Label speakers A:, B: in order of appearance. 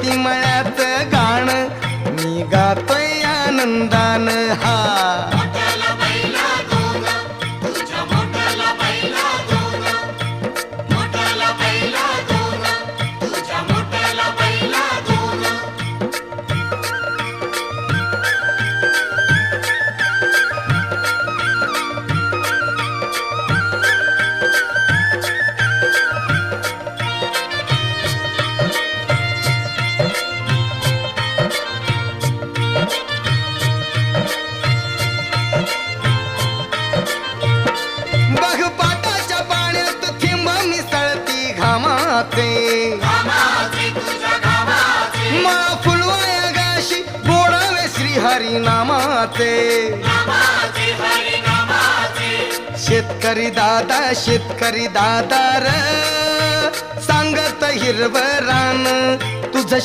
A: शेती मळ्यात गाण मी गातोय आनंदान हा मला फुलवाया गाशी गोडावे श्री हरी नामाचे शेतकरी दादा र सांगत हिरवं रान तुझं